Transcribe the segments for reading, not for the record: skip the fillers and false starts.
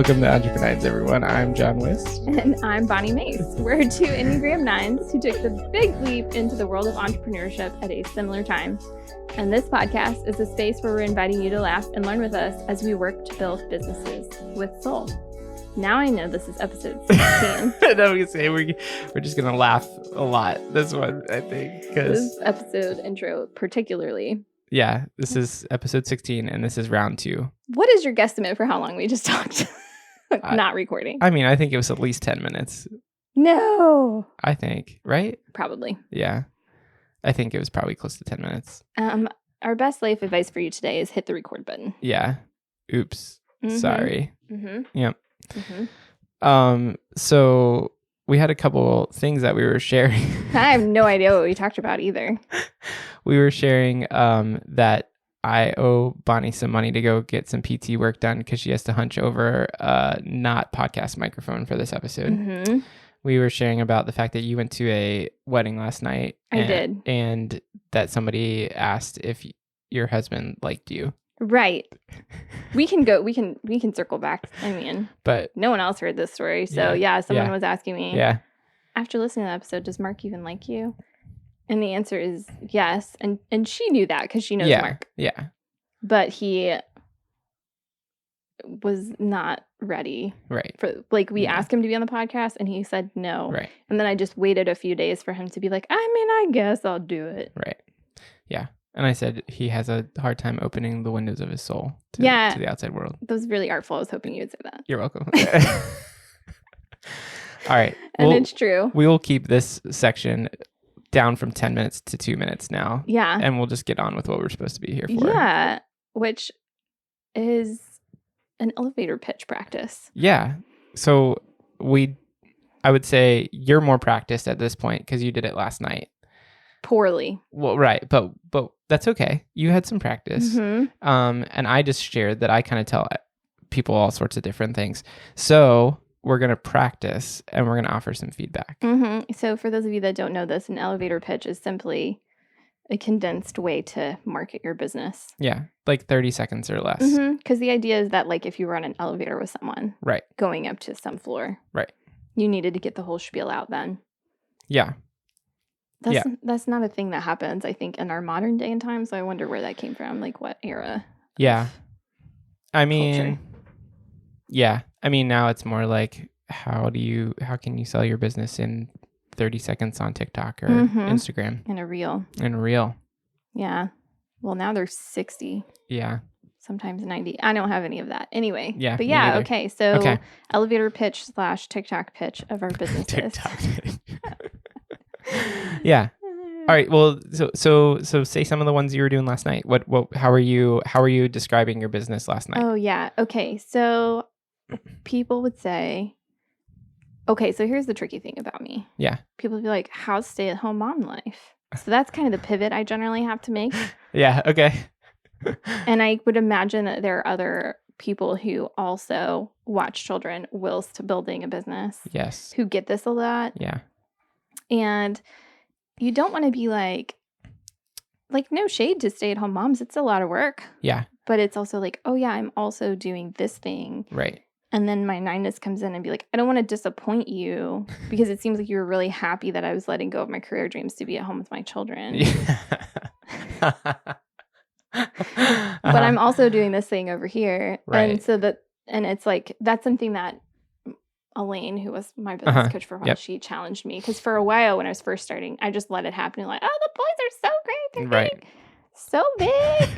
Welcome to EntrepreNINES, everyone. I'm John Wist. And I'm Bonni Mace. We're two enneagram 9s who took the big leap into the world of entrepreneurship at a similar time. And this podcast is a space where we're inviting you to laugh and learn with us as we work to build businesses with soul. Now I know this is episode 16. I know we say we're just going to laugh a lot this one, I think. This episode intro particularly. Yeah, this is episode 16 and this is round 2. What is your guesstimate for how long we just talked? Not recording. I mean, I think it was at least 10 minutes. No. I think, right? Probably. Yeah. I think it was probably close to 10 minutes. Our best life advice for you today is hit the record button. Yeah. Oops. Sorry. Mm-hmm. Yep. Mm-hmm. So we had a couple things that we were sharing. I have no idea what we talked about either. We were sharing that I owe Bonni some money to go get some PT work done because she has to hunch over a not podcast microphone for this episode. Mm-hmm. We were sharing about the fact that you went to a wedding last night. I did. And that somebody asked if your husband liked you. Right. We can circle back. I mean, but no one else heard this story. So someone was asking me, after listening to the episode, does Mark even like you? And the answer is yes. And she knew that because she knows Mark. Yeah. But he was not ready. Right. For we asked him to be on the podcast and he said no. Right. And then I just waited a few days for him to be like, I mean, I guess I'll do it. Right. Yeah. And I said he has a hard time opening the windows of his soul to the outside world. That was really artful. I was hoping you would say that. You're welcome. All right. And it's true. We will keep this section down from 10 minutes to 2 minutes now. Yeah. And we'll just get on with what we're supposed to be here for. Yeah. Which is an elevator pitch practice. Yeah. So I would say you're more practiced at this point because you did it last night. Poorly. Well, right. But that's okay. You had some practice. Mm-hmm. And I just shared that I kind of tell people all sorts of different things. So we're going to practice and we're going to offer some feedback. Mm-hmm. So for those of you that don't know this, an elevator pitch is simply a condensed way to market your business. Yeah. Like 30 seconds or less. Because the idea is that if you were on an elevator with someone right, going up to some floor, right, you needed to get the whole spiel out then. Yeah. That's not a thing that happens, I think, in our modern day and time. So I wonder where that came from. What era? Yeah. I mean, culture? Yeah. I mean, now it's more like, how can you sell your business in 30 seconds on TikTok or Instagram? In a reel. Yeah. Well, now they're 60. Yeah. Sometimes 90. I don't have any of that. Anyway. Yeah. But okay. So elevator pitch / TikTok pitch of our businesses. TikTok. Yeah. All right. Well, so say some of the ones you were doing last night. How are you describing your business last night? Oh yeah. Okay. So people would say, okay, so here's the tricky thing about me. Yeah. People would be like, how's stay-at-home mom life? So that's kind of the pivot I generally have to make. Yeah. Okay. And I would imagine that there are other people who also watch children whilst building a business. Yes. Who get this a lot. Yeah. And you don't want to be like no shade to stay-at-home moms. It's a lot of work. Yeah. But it's also oh yeah, I'm also doing this thing. Right. And then my 9ness comes in and be like, I don't want to disappoint you because it seems like you were really happy that I was letting go of my career dreams to be at home with my children. Yeah. But I'm also doing this thing over here. Right. And it's that's something that Elaine, who was my business coach for a while, she challenged me. Because for a while when I was first starting, I just let it happen. Oh, the boys are so great. They're getting so big.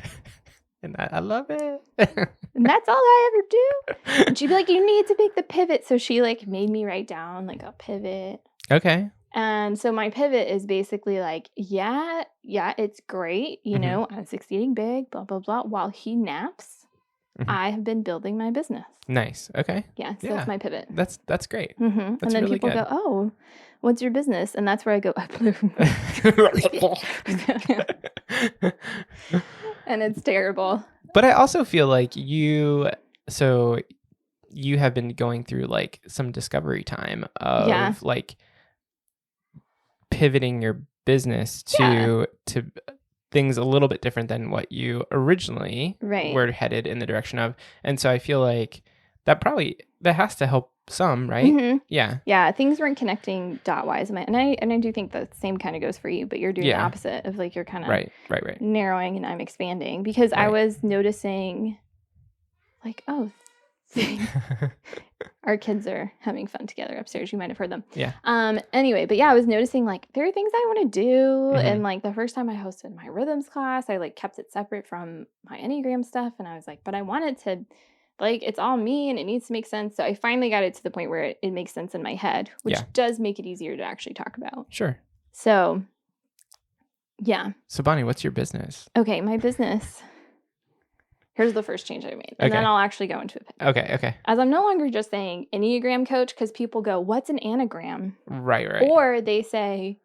And I love it. And that's all I ever do. And she'd be like, you need to make the pivot. So she made me write down a pivot. Okay. And so my pivot is basically yeah, it's great. You know, I'm succeeding big, blah, blah, blah. While he naps, I have been building my business. Nice. Okay. Yeah. So that's my pivot. That's great. That's and then really people good. go, oh, what's your business? And that's where I go, and it's terrible. But I also feel like you have been going through some discovery time of pivoting your business to things a little bit different than what you originally were headed in the direction of. And so I feel like that has to help some, right? Mhm. Yeah. Yeah, things weren't connecting dot-wise. And I do think the same kind of goes for you, but you're doing the opposite of like you're kind of Right. narrowing and I'm expanding because I was noticing like, oh, our kids are having fun together upstairs. You might have heard them. Yeah. Anyway, but yeah, I was noticing like there are things I want to do. And like the first time I hosted my rhythms class, I like kept it separate from my Enneagram stuff. And I was like, but I want it to like, it's all me and it needs to make sense. So I finally got it to the point where it makes sense in my head, which does make it easier to actually talk about. Sure. So yeah. So Bonni, what's your business? Okay. My business. Here's the first change I made. And then I'll actually go into it. Okay. As I'm no longer just saying Enneagram coach because people go, what's an anagram? Right. Or they say,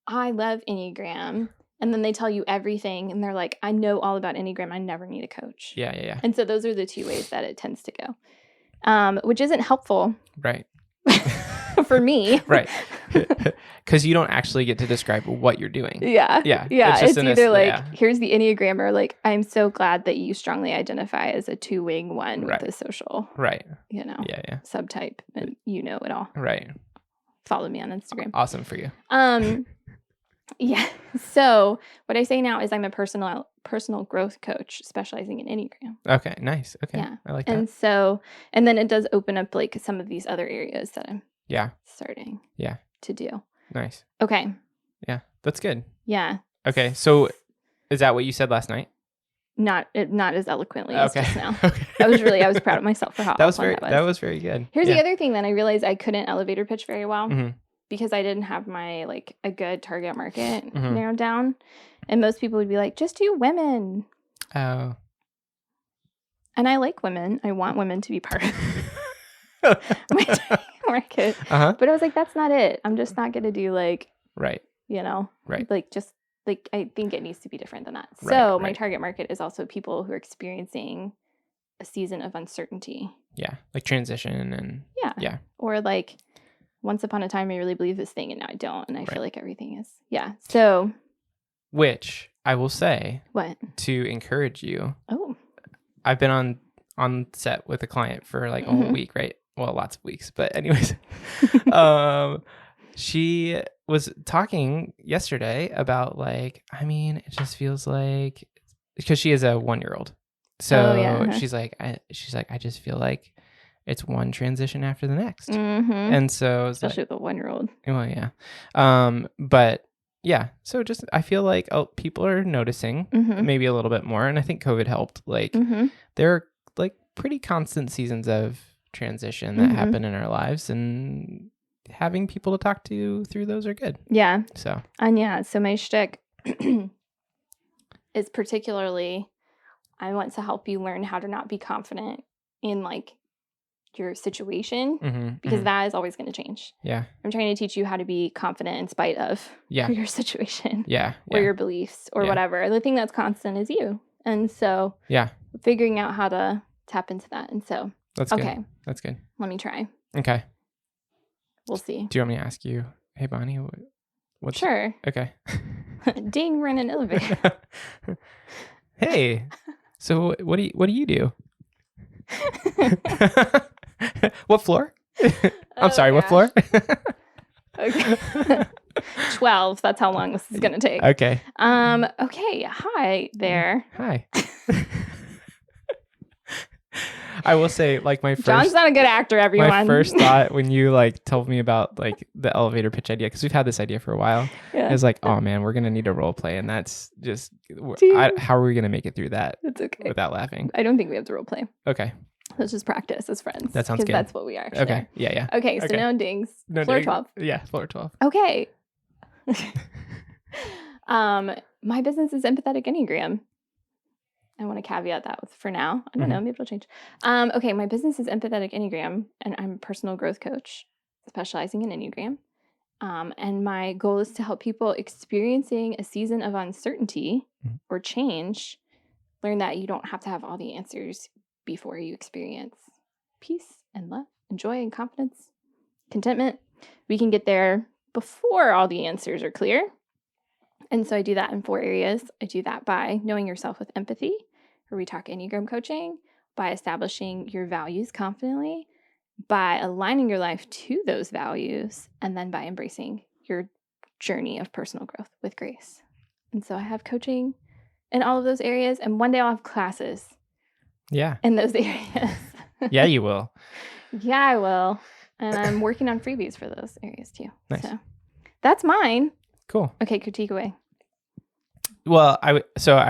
I love Enneagram. And then they tell you everything. And they're like, I know all about Enneagram. I never need a coach. Yeah. And so those are the two ways that it tends to go, which isn't helpful. Right. For me. Right. Because you don't actually get to describe what you're doing. Yeah. It's either like, here's the Enneagram, or like, I'm so glad that you strongly identify as a 2-wing one with a social, subtype, and you know it all. Right. Follow me on Instagram. Awesome for you. Yeah. So what I say now is I'm a personal growth coach specializing in Enneagram. Okay. Nice. Okay. Yeah. I like that. And so, and then it does open up like some of these other areas that I'm starting to do. Nice. Okay. Yeah. That's good. Yeah. Okay. So is that what you said last night? Not as eloquently as just now. Okay. I was proud of myself for how that was very good. Here's the other thing that I realized I couldn't elevator pitch very well. Because I didn't have my like a good target market narrowed down. And most people would be like, just do women. Oh. And I like women. I want women to be part of my target market. But I was like, that's not it. I'm just not going to do like, like just like, I think it needs to be different than that. So my target market is also people who are experiencing a season of uncertainty. Yeah. Like transition and. Yeah. Or like, once upon a time, I really believe this thing, and now I don't. And I feel like everything is. Yeah. So. Which I will say. What? To encourage you. Oh. I've been on set with a client for like a whole week, right? Well, lots of weeks. But anyways. She was talking yesterday about like, I mean, it just feels like. Because she is a 1-year-old. So she's like, I just feel like. It's one transition after the next. And so especially with a 1-year-old. Well, yeah. But yeah, so just I feel like people are noticing maybe a little bit more, and I think COVID helped. Like there are like pretty constant seasons of transition that happen in our lives, and having people to talk to through those are good. Yeah. So my shtick is particularly I want to help you learn how to not be confident in like your situation because that is always going to change. Yeah. I'm trying to teach you how to be confident in spite of your situation. Or your beliefs or whatever. The thing that's constant is you. And so figuring out how to tap into that. And so that's good. That's good. Let me try. Okay. We'll see. Do you want me to ask you, hey Bonni, what's Sure. Okay. Ding, we're in an elevator. Hey. So what do you do? What floor? I'm sorry, what floor? Okay. 12. That's how long this is going to take. Okay. Okay. Hi there. Hi. I will say, like John's not a good actor, everyone. My first thought when you like told me about like the elevator pitch idea, because we've had this idea for a while, is like, oh man, we're gonna need a role play, and that's just how are we gonna make it through that? It's okay without laughing. I don't think we have to role play. Okay. Let's just practice as friends. That sounds good. That's what we are. Okay. Yeah. Okay. So no dings. No floor ding. 12. Yeah. Floor 12. Okay. My business is Empathetic Enneagram. I want to caveat that with for now. I don't know. Maybe it'll change. Okay. My business is Empathetic Enneagram, and I'm a personal growth coach specializing in Enneagram. And my goal is to help people experiencing a season of uncertainty or change learn that you don't have to have all the answers before you experience peace and love and joy and confidence, contentment. We can get there before all the answers are clear. And so I do that in 4 areas. I do that by knowing yourself with empathy, where we talk Enneagram coaching, by establishing your values confidently, by aligning your life to those values, and then by embracing your journey of personal growth with grace. And so I have coaching in all of those areas, and one day I'll have classes in those areas. Yeah, you will. Yeah, I will. And I'm working on freebies for those areas too. Nice. So that's mine. Cool. Okay, critique away. Well, I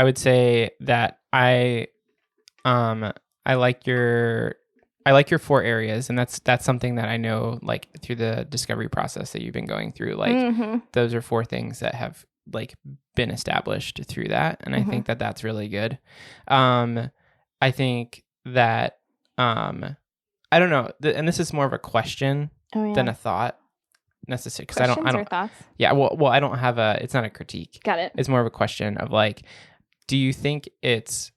would say that I like your 4 areas, and that's something that I know, like, through the discovery process that you've been going through. Like, those are 4 things that have, like, been established through that, and I think that that's really good. I think that I don't know, and this is more of a question than a thought necessarily, because I don't. Thoughts? Yeah, well, I don't have it's not a critique. Got it. It's more of a question of, like, do you think it's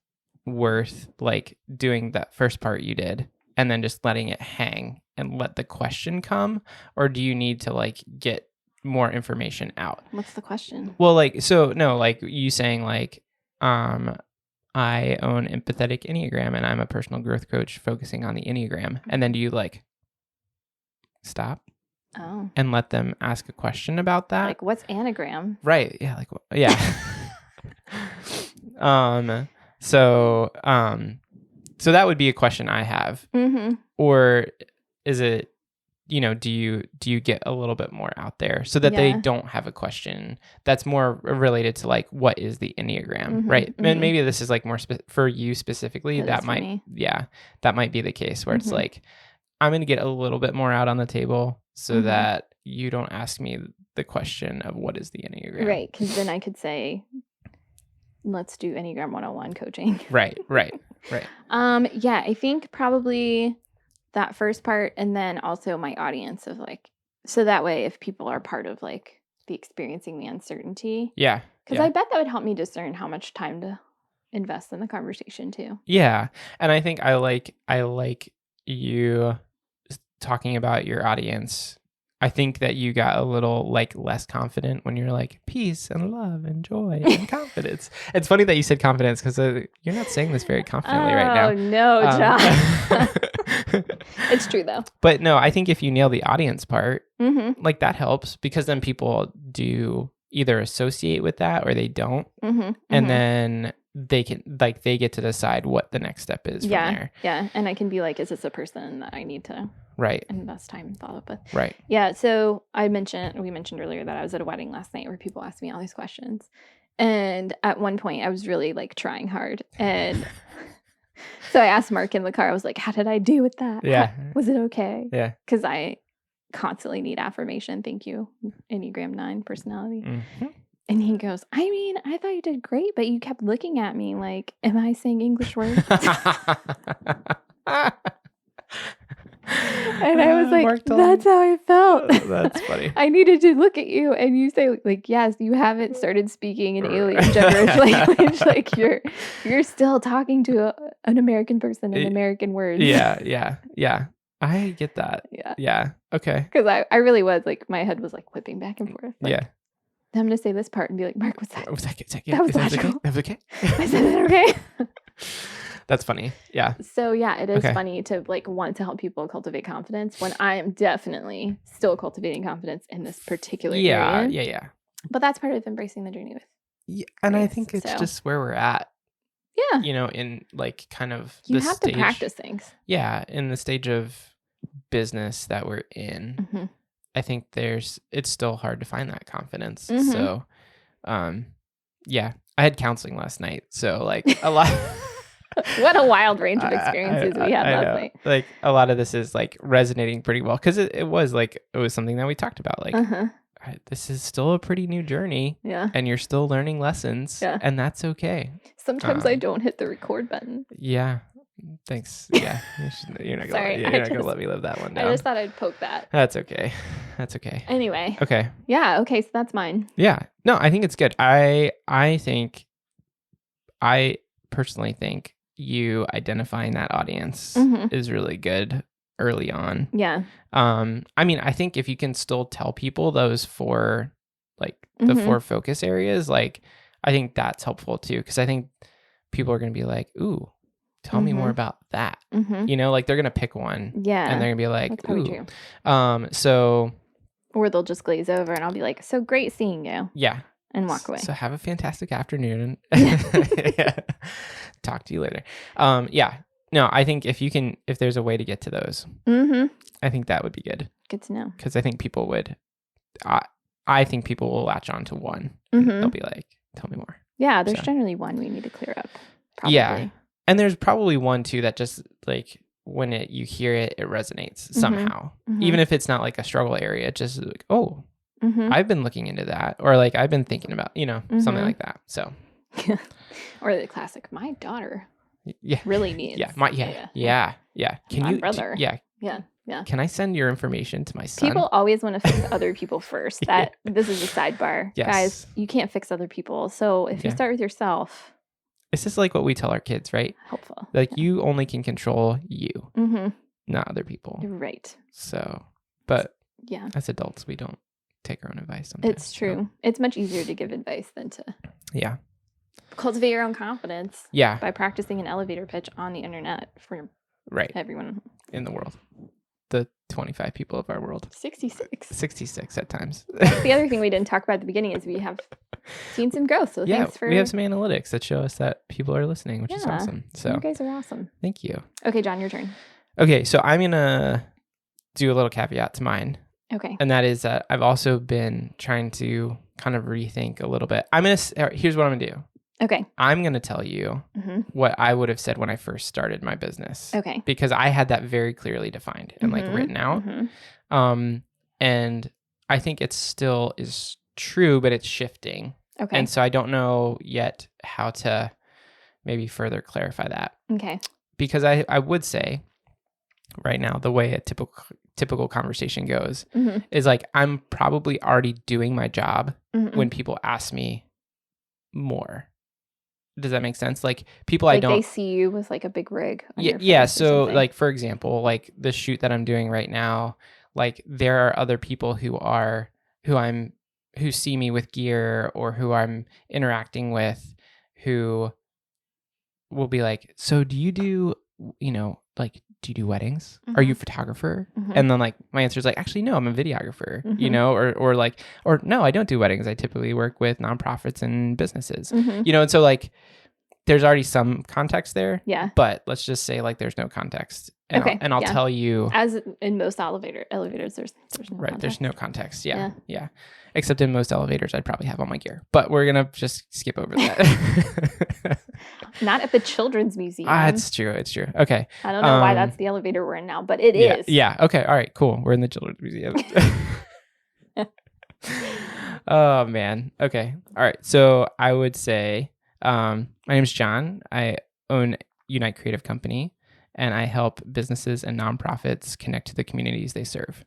worth, like, doing that first part you did and then just letting it hang and let the question come, or do you need to, like, get more information out? What's the question? Well, like, so no, like, you saying, like, I own Empathetic Enneagram and I'm a personal growth coach focusing on the Enneagram, and then do you, like, stop and let them ask a question about that? Like, what's anagram? Right. Yeah. Like, yeah. So that would be a question I have. Or is it, do you get a little bit more out there so that they don't have a question that's more related to, like, what is the Enneagram, right? And maybe this is, like, more for you specifically. That might be the case where it's like, I'm going to get a little bit more out on the table so that you don't ask me the question of what is the Enneagram. Right. Because then I could say, let's do Enneagram 101 coaching. Right. Yeah, I think probably that first part, and then also my audience of, like, so that way if people are part of, like, the experiencing the uncertainty. Yeah. Because I bet that would help me discern how much time to invest in the conversation too. Yeah. And I think I like you talking about your audience. I think that you got a little, like, less confident when you're like, peace and love and joy and confidence. It's funny that you said confidence, because you're not saying this very confidently right now. Oh, no, John. It's true, though. But no, I think if you nail the audience part, like, that helps, because then people do either associate with that or they don't. And then they can, like, they get to decide what the next step is from there. Yeah. And I can be like, is this a person that I need to invest time and thought with? Right. Yeah. So we mentioned earlier that I was at a wedding last night where people asked me all these questions. And at one point I was really, like, trying hard. And so I asked Mark in the car, I was like, how did I do with that? Yeah. Was it okay? Yeah. Because I constantly need affirmation. Thank you. Enneagram 9 personality. And he goes, I mean, I thought you did great, but you kept looking at me like, am I saying English words? And I was like, that's how I felt. That's funny. I needed to look at you and you say, like, yes, you haven't started speaking in alien gibberish language. Like, you're still talking to an American person in American words. Yeah. I get that. Yeah. Okay. Because I really was, like, my head was, like, whipping back and forth. Like, yeah. I'm going to say this part and be like, Mark, what's that? Was that okay? That was logical. Okay? That was okay? I said that okay? That's funny. Yeah. So yeah, it is funny to, like, want to help people cultivate confidence when I am definitely still cultivating confidence in this particular area. Yeah. But that's part of embracing the journey with. Yeah, and I think it's just where we're at. Yeah. In, like, kind of you have to practice things. Yeah, in the stage of business that we're in. I think it's still hard to find that confidence. So, yeah, I had counseling last night. So, like, a lot. What a wild range of experiences we had last night. Like, a lot of this is, like, resonating pretty well, because it was something that we talked about. Like, this is still a pretty new journey. Yeah. And you're still learning lessons. Yeah. And that's okay. Sometimes I don't hit the record button. Yeah. Thanks. Yeah. You're not gonna let me live that one down. I just thought I'd poke that. That's okay. Anyway. Okay. Yeah. Okay. So that's mine. Yeah. No, I think it's good. I personally think you identifying that audience is really good early on. Yeah. I mean, I think if you can still tell people those 4, like, the 4 focus areas, like, I think that's helpful too, because I think people are going to be like, ooh, tell me more about that. You know, like they're going to pick one. Yeah. And they're going to be like, that's probably true. So. Or they'll just glaze over and I'll be like, so great seeing you. Yeah. And walk away. So have a fantastic afternoon. Yeah. Talk to you later. Yeah. No, I think if there's a way to get to those, I think that would be good. Good to know. Because I think people would, I think people will latch on to one. They'll be like, tell me more. Yeah, there's generally one we need to clear up. Probably. Yeah. And there's probably one too that just like when you hear it, it resonates somehow. Even if it's not like a struggle area, just like, oh, I've been looking into that. Or like I've been thinking about, something like that. So. Or the classic, my daughter yeah really needs. Yeah. Can my you brother. Yeah. Can I send your information to my son? People always want to fix other people first. This is a sidebar. Yes. Guys, you can't fix other people. So if you start with yourself. It's just like what we tell our kids, right? Helpful. Like you only can control you, not other people. Right. So, but as adults, we don't take our own advice sometimes. It's true. So. It's much easier to give advice than to cultivate your own confidence. Yeah. By practicing an elevator pitch on the internet for everyone in the world. The 25 people of our world. 66 at times. That's the other thing we didn't talk about at the beginning is we have seen some growth. So thanks for... we have some analytics that show us that people are listening, which is awesome. So you guys are awesome. Thank you. Okay, John, your turn. Okay, so I'm going to do a little caveat to mine. Okay. And that is that I've also been trying to kind of rethink a little bit. Here's what I'm going to do. Okay. I'm going to tell you what I would have said when I first started my business. Okay. Because I had that very clearly defined and like written out. And I think it still is true, but it's shifting. Okay. And so I don't know yet how to maybe further clarify that. Okay. Because I would say right now, the way a typical conversation goes is like, I'm probably already doing my job when people ask me more. Does that make sense? Like people like they see you with like a big rig. Yeah. So like, for example, like the shoot that I'm doing right now, like there are other people who see me with gear or who I'm interacting with who will be like, so do you do weddings? Are you a photographer? And then like my answer is like, actually, no, I'm a videographer, or no, I don't do weddings. I typically work with nonprofits and businesses, and so like there's already some context there. Yeah. But let's just say like there's no context. And I'll tell you. As in most elevators, there's no context. There's no context. Yeah. Except in most elevators, I'd probably have all my gear. But we're going to just skip over that. Not at the Children's Museum. It's true. Okay. I don't know why that's the elevator we're in now, but it is. Yeah. Okay. All right. Cool. We're in the Children's Museum. Oh, man. Okay. All right. So I would say my name is John. I own Unite Creative Company, and I help businesses and nonprofits connect to the communities they serve.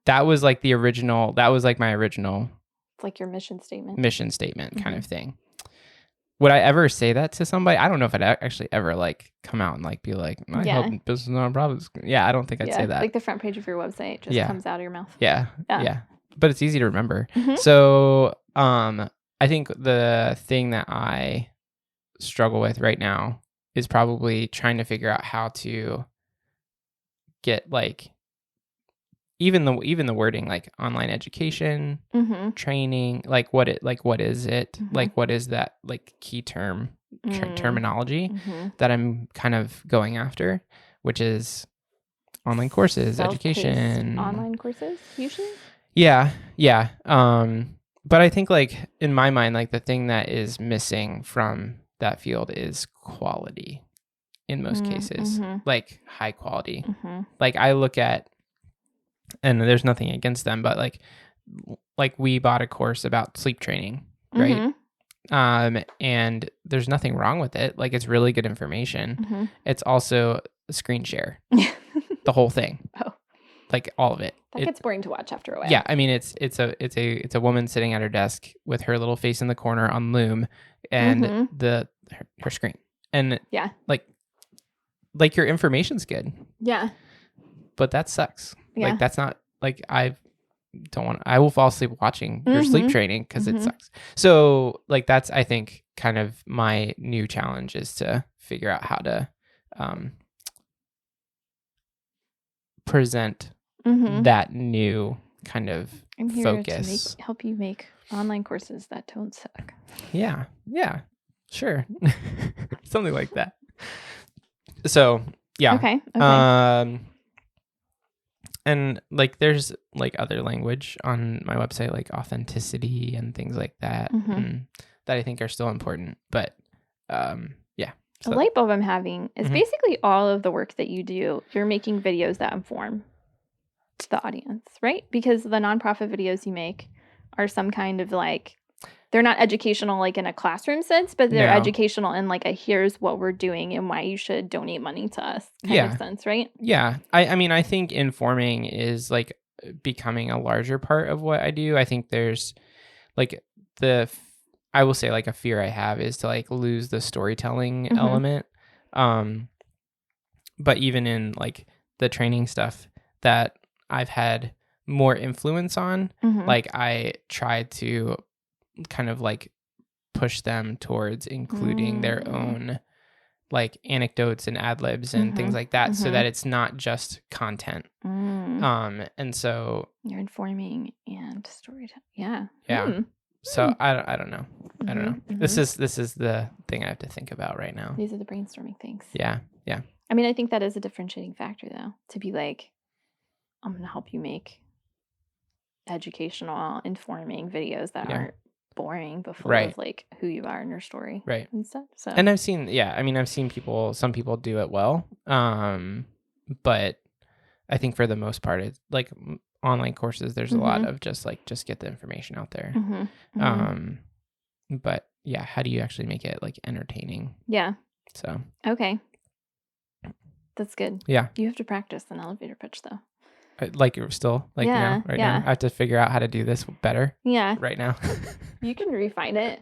That was like my original. It's like your mission statement kind of thing. Would I ever say that to somebody? I don't know if I'd actually ever like come out and like be like, I help business and nonprofits. Yeah, I don't think I'd say that. Like the front page of your website just comes out of your mouth. Yeah. But it's easy to remember. So I think the thing that I struggle with right now is probably trying to figure out how to get like even the wording, like online education, training, like what is it? Like what is that like key terminology that I'm kind of going after, which is online courses, education. Online courses usually? Yeah. But I think like in my mind, like the thing that is missing from that field is quality in most cases, like high quality. Like I look at, and there's nothing against them, but like we bought a course about sleep training, right? And there's nothing wrong with it. Like it's really good information. It's also a screen share, the whole thing. Oh. Like all of it. That gets boring to watch after a while. Yeah, I mean it's a woman sitting at her desk with her little face in the corner on Loom and her screen. And like your information's good. Yeah. But that sucks. Yeah. Like that's not like I will fall asleep watching your sleep training because it sucks. So like that's I think kind of my new challenge is to figure out how to present that new kind of I'm here focus. to help you make online courses that don't suck. Yeah, sure. Something like that. So yeah. Okay. And like there's like other language on my website, like authenticity and things like that, that I think are still important. But yeah. The light bulb I'm having is basically all of the work that you do. You're making videos that inform the audience, right? Because the nonprofit videos you make are some kind of like, they're not educational like in a classroom sense, but they're educational in like a here's what we're doing and why you should donate money to us kind of sense, right? Yeah. I mean, I think informing is like becoming a larger part of what I do. I think there's like I will say like a fear I have is to like lose the storytelling element. But even in like the training stuff that I've had more influence on, like I try to kind of like push them towards including their own like anecdotes and ad libs and things like that, so that it's not just content. And so you're informing and storytelling. Yeah. So I don't know. I don't know. This is the thing I have to think about right now. These are the brainstorming things. Yeah. I mean, I think that is a differentiating factor though, to be like, I'm going to help you make educational, informing videos that aren't boring, but full of like who you are and your story, and stuff. So, and I've seen some people do it well, but I think for the most part, it's like online courses. There's a lot of just get the information out there. But yeah, how do you actually make it like entertaining? Yeah. So okay, that's good. Yeah, you have to practice an elevator pitch though. Like still like now, right now, I have to figure out how to do this better. Yeah, right now. You can refine it.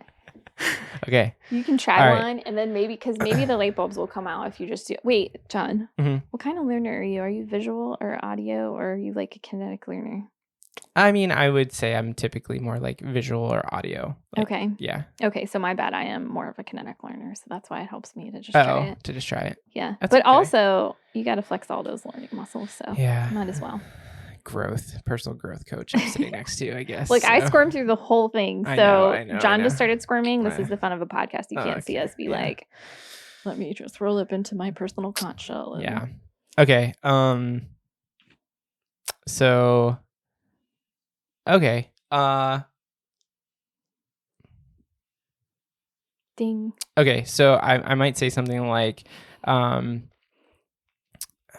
Okay. You can try one, and then maybe the light bulbs will come out if you just do. Wait, John. What kind of learner are you? Are you visual or audio, or are you like a kinetic learner? I mean, I would say I'm typically more like visual or audio. Like, okay. Yeah. Okay, so my bad. I am more of a kinetic learner, so that's why it helps me to just try it. To just try it. Yeah, that's but okay. Also you got to flex all those learning muscles, so might as well. Personal growth coach I'm sitting next to, I guess. Like, so. I squirmed through the whole thing. So I know, John just started squirming. This is the fun of a podcast. You can't see us be like, let me just roll up into my personal conch shell. And... Yeah. Okay. So. Okay. Ding. Okay. So I might say something like, hi,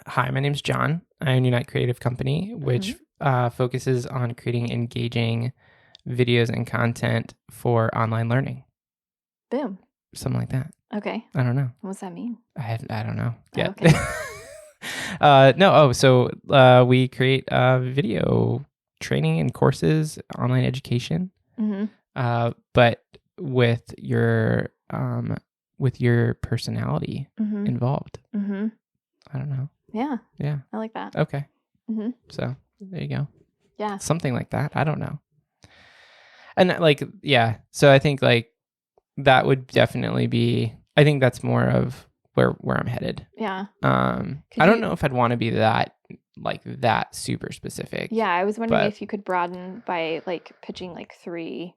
my name's John. I own Unite Creative Company, which focuses on creating engaging videos and content for online learning. Boom. Something like that. Okay. I don't know. What's that mean? I don't know yet. Okay. No. So we create video training and courses, online education, but with your personality involved. I don't know. Yeah. Yeah. I like that. Okay. So there you go. Yeah. Something like that. I don't know. And like, yeah. So I think like that would definitely be, I think that's more of where I'm headed. Yeah. I don't know if I'd want to be that super specific. Yeah. I was wondering if you could broaden by like pitching like 3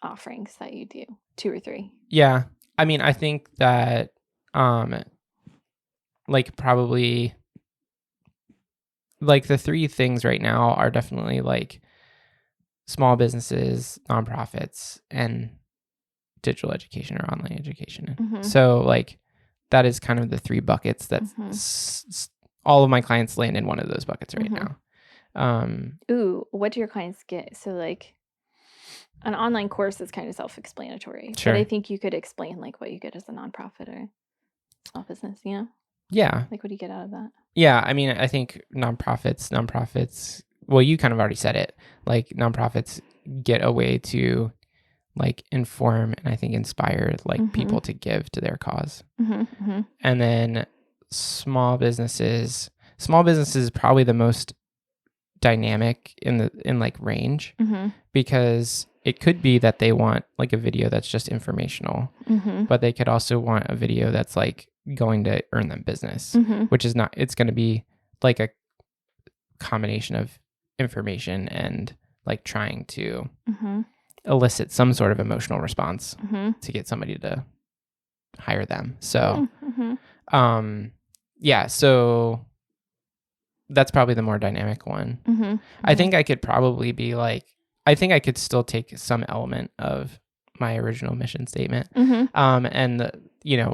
offerings that you do, 2 or 3. Yeah. I mean, I think that, like probably like the 3 things right now are definitely like small businesses, nonprofits, and digital education or online education. So like that is kind of the 3 buckets that all of my clients land in one of those buckets right now. Ooh, what do your clients get? So like an online course is kind of self-explanatory. Sure. But I think you could explain like what you get as a nonprofit or small business, you know? Yeah. Like, what do you get out of that? Yeah. I mean, I think nonprofits, well, you kind of already said it. Like, nonprofits get a way to, like, inform and I think inspire, like, people to give to their cause. And then small businesses is probably the most dynamic in like range because it could be that they want like a video that's just informational, but they could also want a video that's like going to earn them business, which is not, it's going to be like a combination of information and like trying to elicit some sort of emotional response to get somebody to hire them. So, yeah, so that's probably the more dynamic one. I think I could probably be like, I think I could still take some element of my original mission statement, and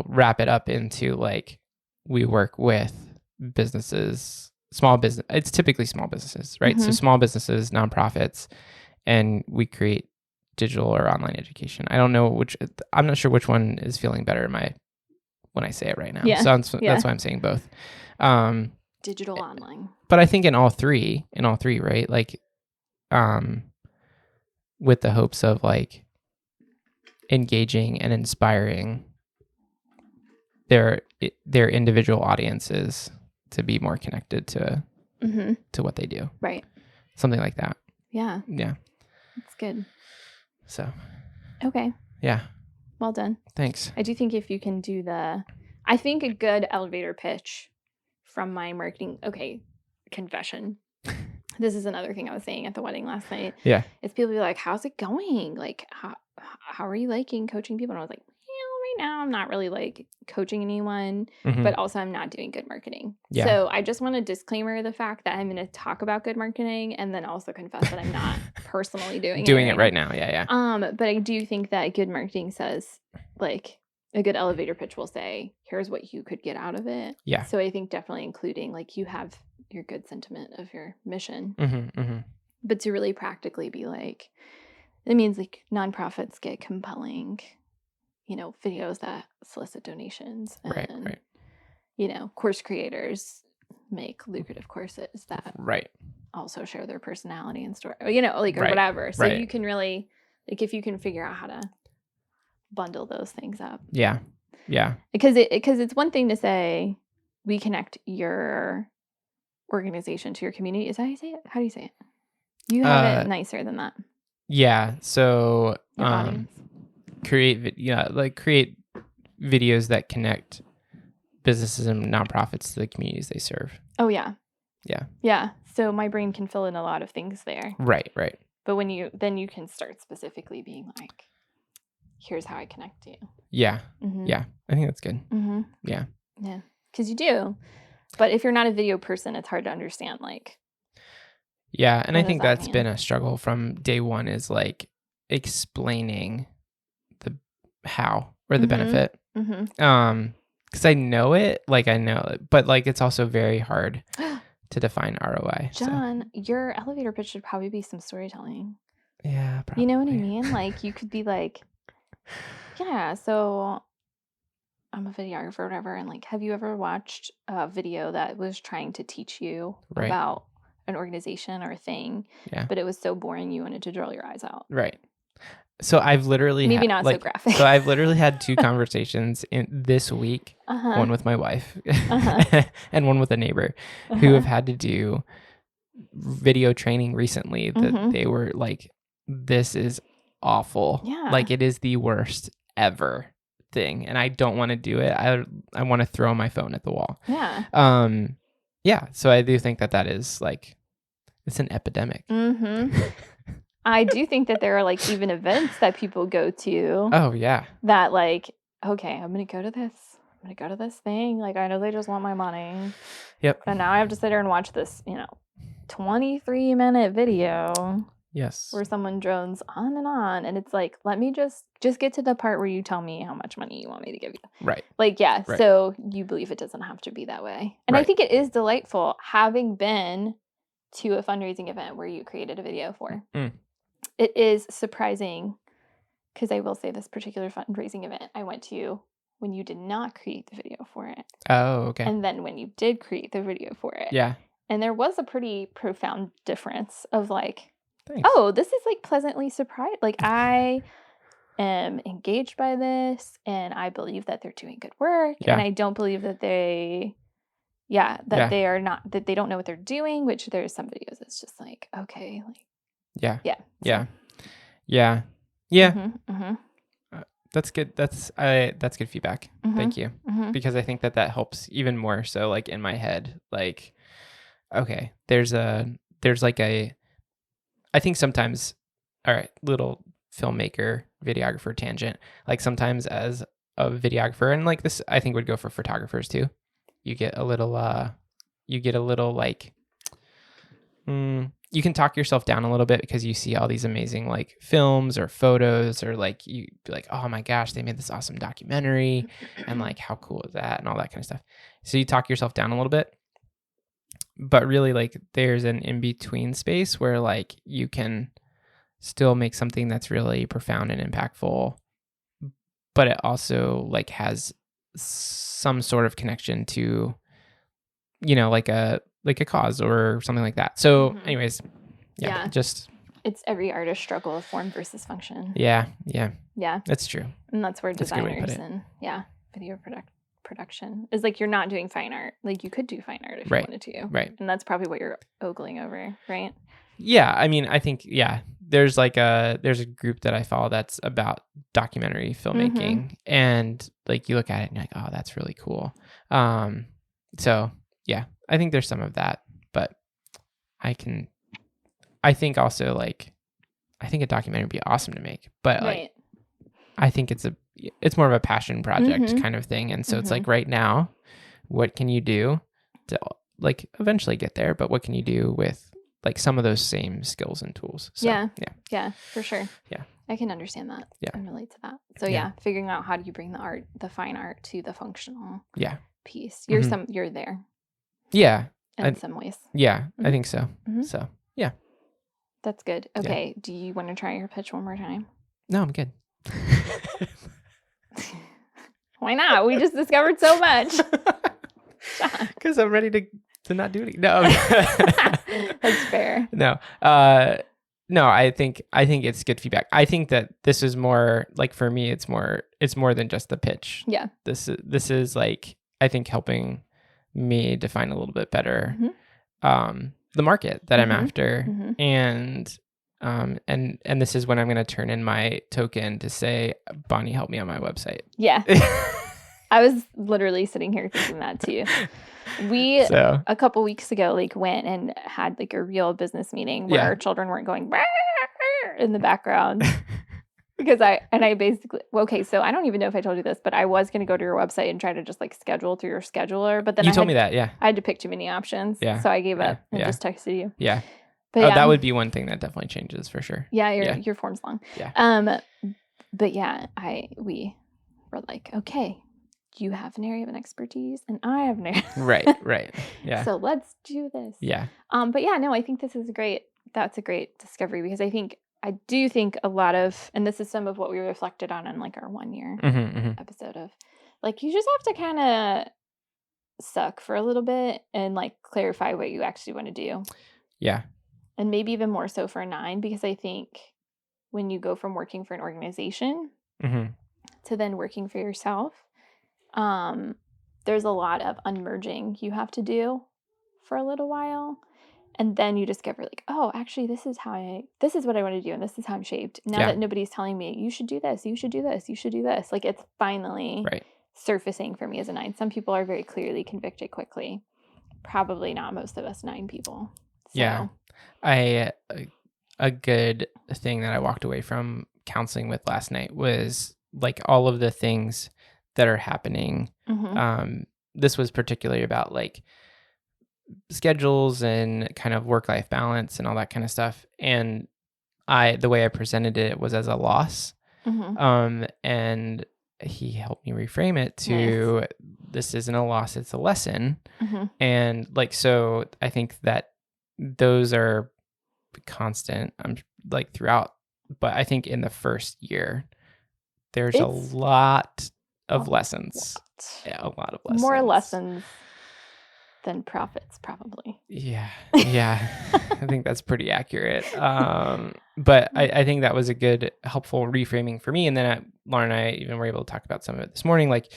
wrap it up into like, we work with businesses, small business. It's typically small businesses, right? So small businesses, nonprofits, and we create digital or online education. I'm not sure which one is feeling better when I say it right now. Yeah. So that's why I'm saying both. Digital, online. But I think in all three, right? Like, with the hopes of like engaging and inspiring their individual audiences to be more connected to what they do. Right. Something like that. Yeah. Yeah. That's good. So. Okay. Yeah. Well done. Thanks. I do think if you can do I think a good elevator pitch from my marketing, confession. This is another thing I was saying at the wedding last night. Yeah. Is people be like, how's it going? Like, how are you liking coaching people? And I was like, right now I'm not really like coaching anyone, but also I'm not doing good marketing. Yeah. So I just want to disclaimer the fact that I'm going to talk about good marketing and then also confess that I'm not personally doing it right now. Yeah. But I do think that good marketing says, like, a good elevator pitch will say, here's what you could get out of it. Yeah. So I think definitely including, like, you have your good sentiment of your mission, but to really practically be like, it means like nonprofits get compelling, videos that solicit donations, and right. Course creators make lucrative courses that right also show their personality and story, or whatever. So you can really, like, if you can figure out how to bundle those things up. Yeah. Because it's one thing to say, we connect your organization to your community. Is that how you say it? How do you say it? You have it nicer than that. Yeah. So create videos that connect businesses and nonprofits to the communities they serve. Oh yeah. Yeah. Yeah. So my brain can fill in a lot of things there. Right. But when you can start specifically being like, here's how I connect to you. Yeah. Yeah. I think that's good. Yeah. Yeah. Because you do. But if you're not a video person, it's hard to understand, like. Yeah. And I think that's been a struggle from day one, is like explaining the how or the benefit. Because I know it, but like it's also very hard to define ROI. John, your elevator pitch should probably be some storytelling. Yeah, probably. You know what I mean? Like, you could be like, yeah, so I'm a videographer or whatever, and like, have you ever watched a video that was trying to teach you about an organization or a thing, but it was so boring you wanted to draw your eyes out? Right. So I've literally maybe not so graphic. So I've literally had 2 conversations in this week, one with my wife and one with a neighbor who have had to do video training recently that they were like, this is awful. Yeah. Like, it is the worst ever thing, and I don't want to do it. I want to throw my phone at the wall. Yeah. Yeah. So I do think that is like, it's an epidemic. I do think that there are like even events that people go to. Oh yeah. That like, okay, I'm going to go to this. I'm going to go to this thing. Like, I know they just want my money. Yep. And now I have to sit there and watch this, 23-minute video. Yes. Where someone drones on. And it's like, let me just get to the part where you tell me how much money you want me to give you. Right. Like, yeah. Right. So you believe it doesn't have to be that way. And I think it is delightful having been to a fundraising event where you created a video for. It is surprising, because I will say this particular fundraising event I went to, when you did not create the video for it. Oh, okay. And then when you did create the video for it. Yeah. And there was a pretty profound difference of like, thanks. Oh, this is like pleasantly surprised. Like, I am engaged by this, and I believe that they're doing good work. Yeah. And I don't believe that they are not, that they don't know what they're doing, which there's some videos that's just like, okay. Like, Yeah. Yeah. Yeah. Yeah. That's good. That's good feedback. Thank you. Because I think that helps even more. So like in my head, like, okay, I think sometimes, all right, little filmmaker, videographer tangent, like sometimes as a videographer, and like this, I think would go for photographers too. You get a little like, you can talk yourself down a little bit because you see all these amazing like films or photos, or like you be like, oh my gosh, they made this awesome documentary, and like how cool is that, and all that kind of stuff. So you talk yourself down a little bit, but really like there's an in-between space where like you can still make something that's really profound and impactful, but it also like has some sort of connection to, like a cause or something like that. So anyways, just it's every artist's struggle of form versus function. Yeah, that's true. And that's where designers and video production is like, you're not doing fine art. Like you could do fine art if you wanted to, right? And that's probably what you're ogling over, right? Yeah, I mean, I think there's a group that I follow that's about documentary filmmaking, and like you look at it and you're like, oh, that's really cool. So yeah, I think there's some of that, but I think also like, I think a documentary would be awesome to make, but like, I think it's more of a passion project kind of thing. And so it's like, right now, what can you do to like eventually get there? But what can you do with like some of those same skills and tools? So, yeah, for sure. Yeah. I can understand that. Yeah. And relate to that. So figuring out how do you bring the fine art to the functional piece. You're there. Yeah. In some ways. Yeah, I think so. So yeah. That's good. Okay. Do you want to try your pitch one more time? No, I'm good. Why not? We just discovered so much. Because I'm ready to not do it. No. That's fair. No. No, I think it's good feedback. I think that this is more like, for me, it's more than just the pitch. Yeah. This is like, I think helping me define a little bit better the market that I'm after, and this is when I'm going to turn in my token to say, Bonni, help me on my website. Yeah. I was literally sitting here thinking that too. We a couple weeks ago like went and had like a real business meeting where our children weren't going in the background. Because I basically, so I don't even know if I told you this, but I was going to go to your website and try to just like schedule through your scheduler. But then you told me that, I had to pick too many options. Yeah. So I gave up and just texted you. Yeah. But that would be one thing that definitely changes for sure. Yeah. Your form's long. Yeah. But yeah, we were like, okay, you have an area of expertise and I have an area. Right. Yeah. So let's do this. Yeah. But yeah, no, I think that's a great discovery, because I do think a lot of, and this is some of what we reflected on in like our 1 year episode of, like, you just have to kind of suck for a little bit and like clarify what you actually want to do. Yeah. And maybe even more so for a 9, because I think when you go from working for an organization to then working for yourself, there's a lot of unmerging you have to do for a little while. And then you discover like, oh, actually, this is what I want to do. And this is how I'm shaped. Now that nobody's telling me, you should do this, you should do this, you should do this. Like, it's finally surfacing for me as a 9. Some people are very clearly convicted quickly. Probably not most of us 9 people. So. Yeah. A good thing that I walked away from counseling with last night was like all of the things that are happening. This was particularly about like schedules and kind of work-life balance and all that kind of stuff. And the way I presented it was as a loss. And he helped me reframe it to, this isn't a loss, it's a lesson. And like, so I think that those are constant, like throughout, but I think in the first year, there's a lot of lessons. Yeah, a lot of lessons. More lessons than profits, probably. Yeah. I think that's pretty accurate. But I think that was a good, helpful reframing for me. And then Lauren and I even were able to talk about some of it this morning. Like,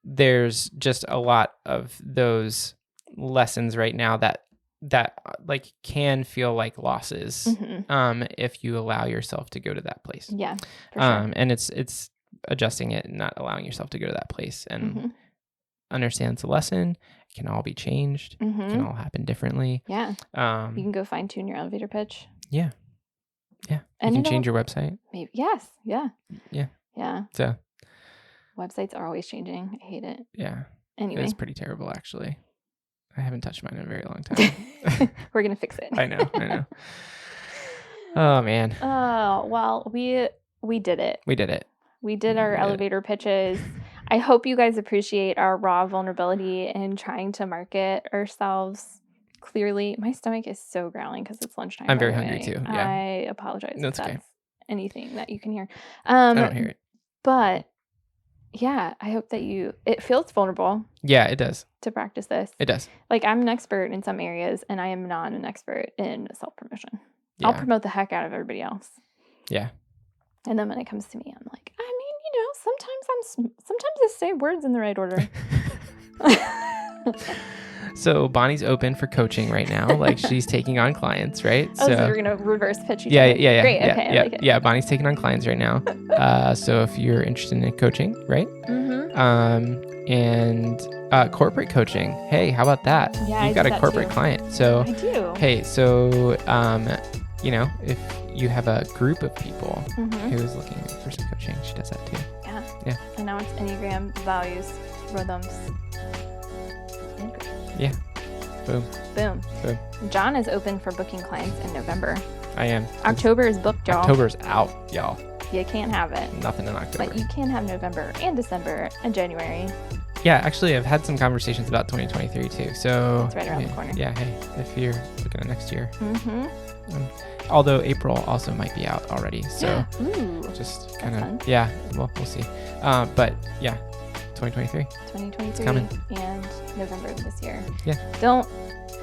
there's just a lot of those lessons right now that that like can feel like losses if you allow yourself to go to that place. Yeah, for sure. And it's adjusting it and not allowing yourself to go to that place and understand it's a lesson. It can all be changed. It can all happen differently. Yeah. You can go fine tune your elevator pitch. Yeah. Yeah. And you can change your website. Maybe. Yes. Yeah. Yeah. Yeah. So websites are always changing. I hate it. Yeah. Anyway. It's pretty terrible, actually. I haven't touched mine in a very long time. We're going to fix it. I know. Oh, man. Oh, well, we did it. We did it. We did our elevator pitches. I hope you guys appreciate our raw vulnerability in trying to market ourselves clearly. My stomach is so growling because it's lunchtime. I'm very hungry too. Yeah. I apologize if that's okay. anything that you can hear. I don't hear it. But yeah, I hope that it feels vulnerable. Yeah, it does. To practice this. It does. Like I'm an expert in some areas and I am not an expert in self-promotion. Yeah. I'll promote the heck out of everybody else. Yeah. And then when it comes to me, I'm like, I mean, sometimes I say words in the right order. So Bonnie's open for coaching right now. Like she's taking on clients, right? So we're going to reverse pitch each other. Yeah. Great. Yeah, okay. I like it. Yeah. Bonnie's taking on clients right now. So if you're interested in coaching, right? And corporate coaching. Hey, how about that? Yeah, You've got a corporate client. So I do. Hey, so if you have a group of people who's looking for some coaching, she does that too. Yeah. And now it's enneagram, values, rhythms. Yeah. Boom. John is open for booking clients in November. I am. October is booked, y'all. October's out, y'all. You can't have it. Nothing in October. But you can have November and December and January. Yeah, actually, I've had some conversations about 2023 too. So it's right around the corner. Yeah, hey, if you're looking at next year. Although April also might be out already. So just kind of, well, we'll see. But yeah, 2023. 2023 it's coming. And November of this year. Yeah. Don't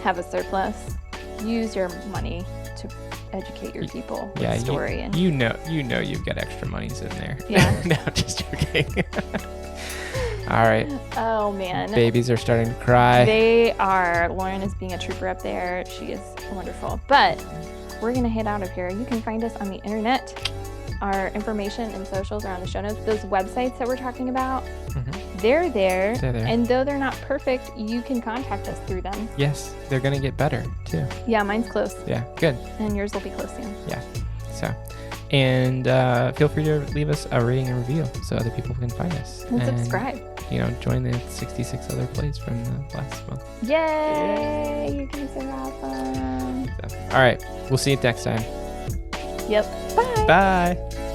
have a surplus. Use your money to educate your people with the story. You know you've got extra monies in there. Yeah. No, just joking. All right. Oh, man. Babies are starting to cry. They are. Lauren is being a trooper up there. She is wonderful. But we're going to head out of here. You can find us on the internet. Our information and socials are on the show notes. Those websites that we're talking about, they're there. And though they're not perfect, you can contact us through them. Yes, they're going to get better too. Yeah, mine's close. Yeah, good. And yours will be close soon. Yeah. So, and feel free to leave us a rating and review so other people can find us. And subscribe. Join the 66 other plays from the last month. Yay! You guys are awesome. So, all right. We'll see you next time. Yep. Bye. Bye.